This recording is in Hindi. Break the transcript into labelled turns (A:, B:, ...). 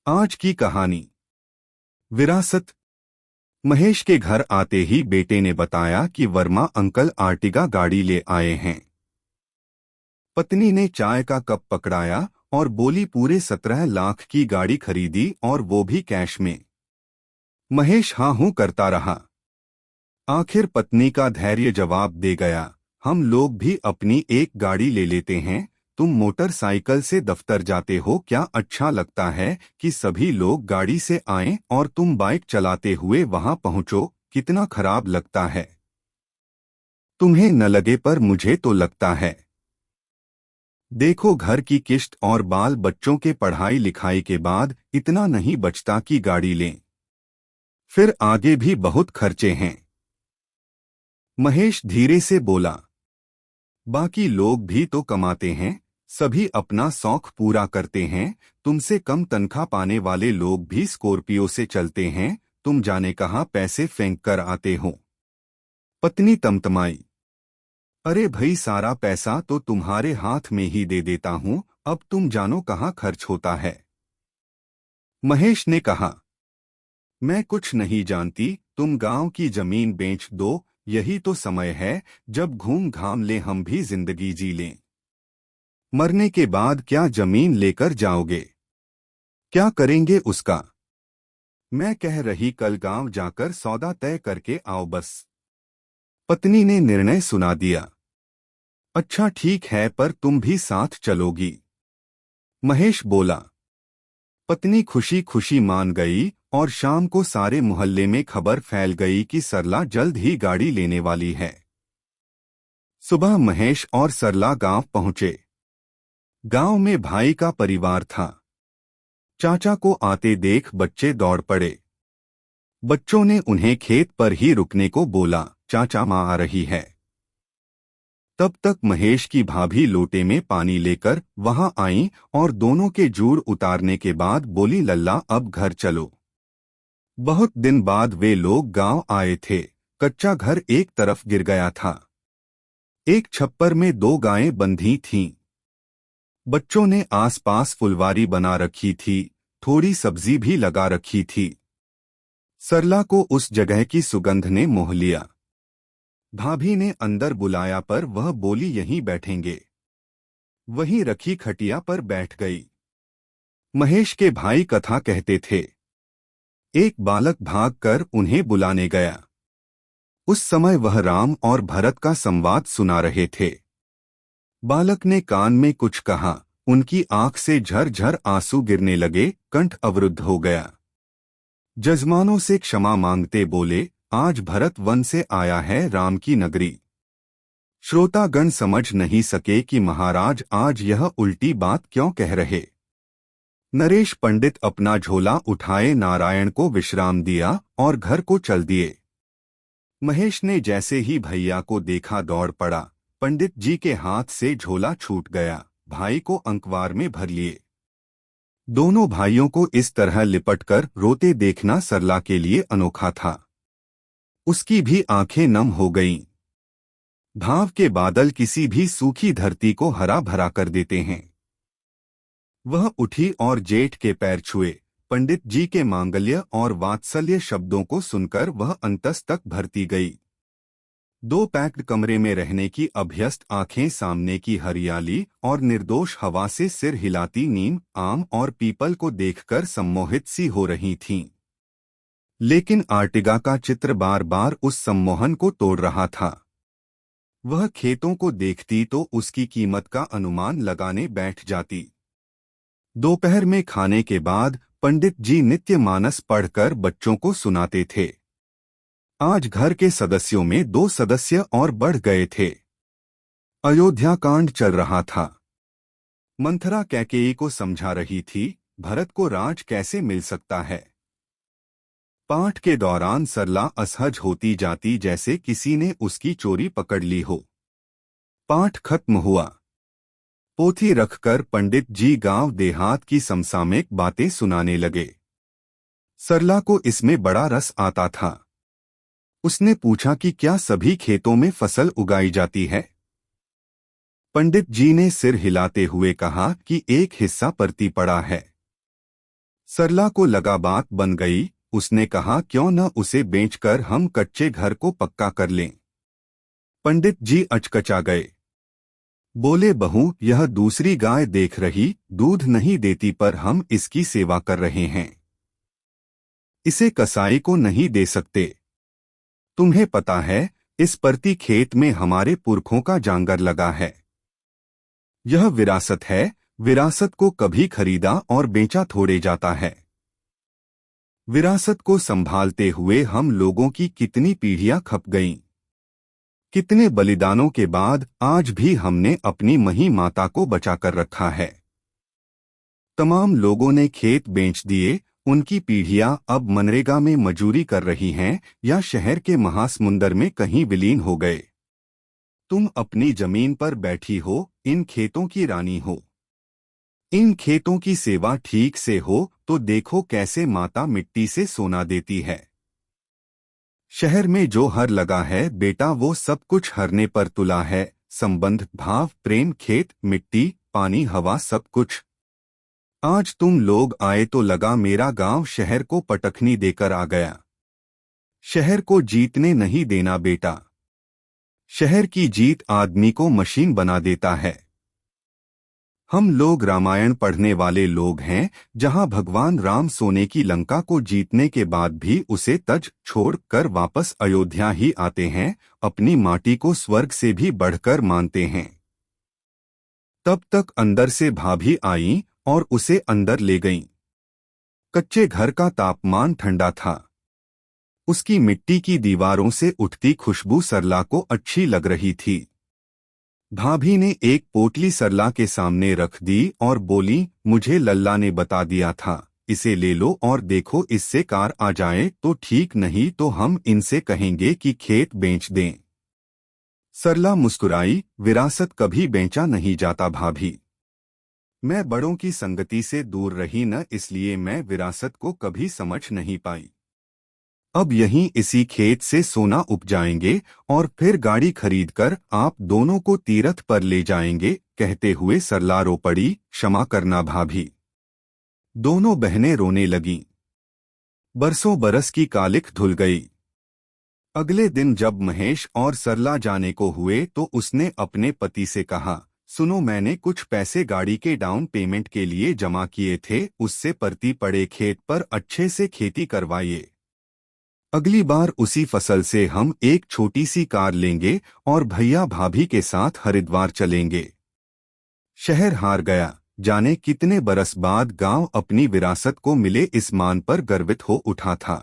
A: आज की कहानी विरासत। महेश के घर आते ही बेटे ने बताया कि वर्मा अंकल आर्टिगा गाड़ी ले आए हैं। पत्नी ने चाय का कप पकड़ाया और बोली, पूरे 17 लाख की गाड़ी खरीदी और वो भी कैश में। महेश हाँ हूं करता रहा। आखिर पत्नी का धैर्य जवाब दे गया, हम लोग भी अपनी एक गाड़ी ले लेते हैं। तुम मोटरसाइकिल से दफ्तर जाते हो, क्या अच्छा लगता है कि सभी लोग गाड़ी से आएं और तुम बाइक चलाते हुए वहां पहुंचो? कितना खराब लगता है। तुम्हें न लगे पर मुझे तो लगता है। देखो, घर की किश्त और बाल बच्चों के पढ़ाई लिखाई के बाद इतना नहीं बचता कि गाड़ी लें। फिर आगे भी बहुत खर्चे हैं। महेश धीरे से बोला, बाकी लोग भी तो कमाते हैं, सभी अपना शौक पूरा करते हैं। तुमसे कम तनख्वाह पाने वाले लोग भी स्कॉर्पियो से चलते हैं, तुम जाने कहाँ पैसे फेंक कर आते हो। पत्नी तमतमाई, अरे भाई, सारा पैसा तो तुम्हारे हाथ में ही दे देता हूं, अब तुम जानो कहाँ खर्च होता है। महेश ने कहा, मैं कुछ नहीं जानती, तुम गांव की जमीन बेच दो, यही तो समय है जब घूम घाम ले हम भी जिंदगी जी लें। मरने के बाद क्या जमीन लेकर जाओगे? क्या करेंगे उसका? मैं कह रही, कल गांव जाकर सौदा तय करके आओ बस। पत्नी ने निर्णय सुना दिया। अच्छा ठीक है, पर तुम भी साथ चलोगी? महेश बोला। पत्नी खुशी खुशी मान गई और शाम को सारे मोहल्ले में खबर फैल गई कि सरला जल्द ही गाड़ी लेने वाली है। सुबह महेश और सरला गांव पहुंचे। गांव में भाई का परिवार था। चाचा को आते देख बच्चे दौड़ पड़े। बच्चों ने उन्हें खेत पर ही रुकने को बोला, चाचा माँ आ रही है। तब तक महेश की भाभी लोटे में पानी लेकर वहां आईं और दोनों के जूड़ उतारने के बाद बोली, लल्ला अब घर चलो। बहुत दिन बाद वे लोग गांव आए थे। कच्चा घर एक तरफ गिर गया था। एक छप्पर में 2 गायें बंधी थीं। बच्चों ने आसपास फुलवारी बना रखी थी, थोड़ी सब्जी भी लगा रखी थी। सरला को उस जगह की सुगंध ने मोह लिया। भाभी ने अंदर बुलाया पर वह बोली, यहीं बैठेंगे। वहीं रखी खटिया पर बैठ गई। महेश के भाई कथा कहते थे। एक बालक भागकर उन्हें बुलाने गया। उस समय वह राम और भरत का संवाद सुना रहे थे। बालक ने कान में कुछ कहा, उनकी आंख से झरझर आंसू गिरने लगे, कंठ अवरुद्ध हो गया। जजमानों से क्षमा मांगते बोले, आज भरत वन से आया है राम की नगरी। श्रोतागण समझ नहीं सके कि महाराज आज यह उल्टी बात क्यों कह रहे। नरेश पंडित अपना झोला उठाए नारायण को विश्राम दिया और घर को चल दिए। महेश ने जैसे ही भैया को देखा दौड़ पड़ा। पंडित जी के हाथ से झोला छूट गया। भाई को अंकवार में भर लिए। दोनों भाइयों को इस तरह लिपटकर रोते देखना सरला के लिए अनोखा था। उसकी भी आंखें नम हो गईं। भाव के बादल किसी भी सूखी धरती को हरा भरा कर देते हैं। वह उठी और जेठ के पैर छुए। पंडित जी के मांगल्य और वात्सल्य शब्दों को सुनकर वह अंतस तक भरती गई। 2 पैक्ड कमरे में रहने की अभ्यस्त आंखें सामने की हरियाली और निर्दोष हवा से सिर हिलाती नीम, आम और पीपल को देखकर सम्मोहित सी हो रही थीं। लेकिन आर्टिगा का चित्र बार बार उस सम्मोहन को तोड़ रहा था। वह खेतों को देखती तो उसकी कीमत का अनुमान लगाने बैठ जाती। दोपहर में खाने के बाद पंडित जी नित्य मानस पढ़कर बच्चों को सुनाते थे। आज घर के सदस्यों में 2 सदस्य और बढ़ गए थे। अयोध्या कांड चल रहा था। मंथरा कैकेयी को समझा रही थी, भरत को राज कैसे मिल सकता है। पाठ के दौरान सरला असहज होती जाती, जैसे किसी ने उसकी चोरी पकड़ ली हो। पाठ खत्म हुआ। पोथी रखकर पंडित जी गांव देहात की समसामयिक बातें सुनाने लगे। सरला को इसमें बड़ा रस आता था। उसने पूछा कि क्या सभी खेतों में फसल उगाई जाती है। पंडित जी ने सिर हिलाते हुए कहा कि एक हिस्सा परती पड़ा है। सरला को लगा बात बन गई। उसने कहा, क्यों न उसे बेचकर हम कच्चे घर को पक्का कर लें। पंडित जी अचकचा गए। बोले, बहू, यह दूसरी गाय देख रही, दूध नहीं देती पर हम इसकी सेवा कर रहे हैं। इसे कसाई को नहीं दे सकते। तुम्हें पता है, इस परती खेत में हमारे पुरखों का जांगर लगा है। यह विरासत है। विरासत को कभी खरीदा और बेचा थोड़े जाता है। विरासत को संभालते हुए हम लोगों की कितनी पीढ़ियां खप गईं। कितने बलिदानों के बाद आज भी हमने अपनी मही माता को बचा कर रखा है। तमाम लोगों ने खेत बेच दिए। उनकी पीढ़ियां अब मनरेगा में मजूरी कर रही हैं या शहर के महासमुंदर में कहीं विलीन हो गए। तुम अपनी जमीन पर बैठी हो, इन खेतों की रानी हो। इन खेतों की सेवा ठीक से हो तो देखो कैसे माता मिट्टी से सोना देती है। शहर में जो हर लगा है बेटा, वो सब कुछ हरने पर तुला है। संबंध, भाव, प्रेम, खेत, मिट्टी, पानी, हवा, सब कुछ। आज तुम लोग आए तो लगा मेरा गांव शहर को पटखनी देकर आ गया। शहर को जीतने नहीं देना बेटा। शहर की जीत आदमी को मशीन बना देता है। हम लोग रामायण पढ़ने वाले लोग हैं, जहां भगवान राम सोने की लंका को जीतने के बाद भी उसे तज छोड़ कर वापस अयोध्या ही आते हैं। अपनी माटी को स्वर्ग से भी बढ़कर मानते हैं। तब तक अंदर से भाभी आईं और उसे अंदर ले गईं। कच्चे घर का तापमान ठंडा था। उसकी मिट्टी की दीवारों से उठती खुशबू सरला को अच्छी लग रही थी। भाभी ने एक पोटली सरला के सामने रख दी और बोली, मुझे लल्ला ने बता दिया था, इसे ले लो और देखो इससे कार आ जाए तो ठीक, नहीं तो हम इनसे कहेंगे कि खेत बेच दें। सरला मुस्कुराई, विरासत कभी बेचा नहीं जाता भाभी। मैं बड़ों की संगति से दूर रही न, इसलिए मैं विरासत को कभी समझ नहीं पाई। अब यहीं इसी खेत से सोना उपजाएंगे और फिर गाड़ी खरीदकर आप दोनों को तीरथ पर ले जाएंगे। कहते हुए सरला रो पड़ी, क्षमा करना भाभी। दोनों बहनें रोने लगीं। बरसों बरस की कालिख धुल गई। अगले दिन जब महेश और सरला जाने को हुए तो उसने अपने पति से कहा, सुनो, मैंने कुछ पैसे गाड़ी के डाउन पेमेंट के लिए जमा किए थे, उससे परती पड़े खेत पर अच्छे से खेती करवाइए। अगली बार उसी फसल से हम एक छोटी सी कार लेंगे और भैया भाभी के साथ हरिद्वार चलेंगे। शहर हार गया। जाने कितने बरस बाद गांव अपनी विरासत को मिले इस मान पर गर्वित हो उठा था।